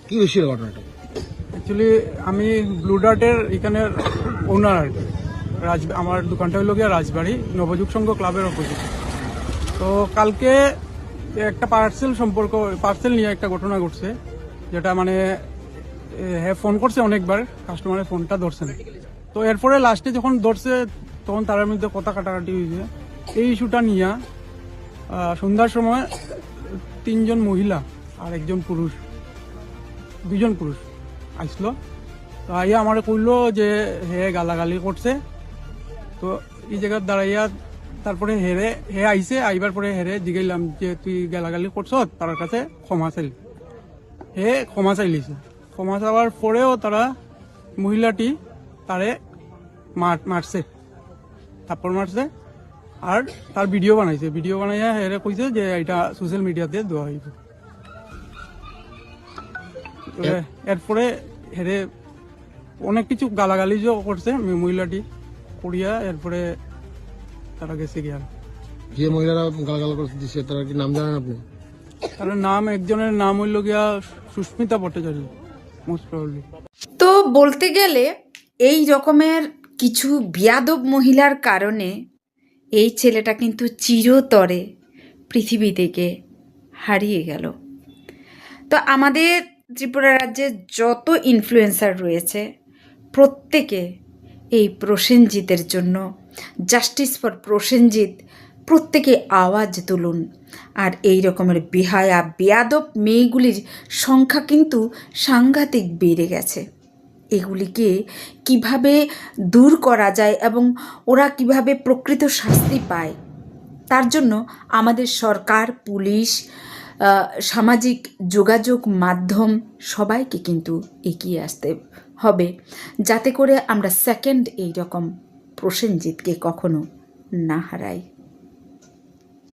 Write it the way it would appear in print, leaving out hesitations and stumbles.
কি হয়েছিল ঘটনাটা? অ্যাকচুয়ালি আমি ব্লু ডার্টের এখানের ওনার আর কি। আমার দোকানটা হইল গিয়া রাজবাড়ি নবযুগ সংঘ ক্লাবের অপোজিট। তো কালকে একটা পার্সেল নিয়ে একটা ঘটনা ঘটছে, যেটা মানে হ্যাঁ ফোন করছে অনেকবার, কাস্টমারের ফোনটা ধরছে না। তো এরপরে লাস্টে যখন ধরছে তখন তার মধ্যে কথা কাটাকাটি হয়েছে। এই ইস্যুটা নিয়ে সন্ধ্যার সময় 3 জন মহিলা আর 1 জন পুরুষ, 2 জন পুরুষ আসলো। তো আইয়া আমার কইলো যে হে গালাগালি করছে। তো এই জায়গায় দাঁড়াইয়া তারপরে হে আইছে, আইবার পরে হেরে জিগাইলাম যে তুই গালাগালি করছ, তার কাছে ক্ষমা চাইলি। হে ক্ষমা চাইলিছে। ক্ষমা চাওয়ার পরেও তারা মহিলাটি তারে মারছে, থাপ্পড় মারছে আর তার ভিডিও বানাইছে। ভিডিও বানাইয়া হেরে কইছে যে এটা সোশ্যাল মিডিয়াতে দেওয়া হইবে। এরপরে হেরে অনেক কিছু গালাগালি করছে মহিলাটি করিয়া, এরপরে তারা গেছে গিয়া। যে মহিলারা গালাগাল করছে তারা কি নাম জানেন আপনি? তার নাম, একজনের নাম হইল গিয়া সুস্মিতা ভট্টাচার্য মোস্ট প্রবাবলি। তো বলতে গেলে এই রকমের কিছু বেয়াদব মহিলার কারণে এই ছেলেটা কিন্তু চিরতরে পৃথিবী থেকে হারিয়ে গেল। তো আমাদের ত্রিপুরা রাজ্যে যত ইনফ্লুয়েন্সার রয়েছে প্রত্যেকে এই প্রসেনজিতের জন্য, জাস্টিস ফর প্রসেনজিৎ, প্রত্যেকে আওয়াজ তুলুন। আর এই রকমের বেহায়া বেয়াদব মেয়েগুলির সংখ্যা কিন্তু সাংঘাতিক বেড়ে গেছে। এগুলিকে কিভাবে দূর করা যায় এবং ওরা কিভাবে প্রকৃত শাস্তি পায়, তার জন্য আমাদের সরকার, পুলিশ, সামাজিক যোগাযোগ মাধ্যম সবাইকে কিন্তু এগিয়ে আসতে হবে, যাতে করে আমরা সেকেন্ড এই রকম প্রসেনজিৎকে কখনো না হারাই।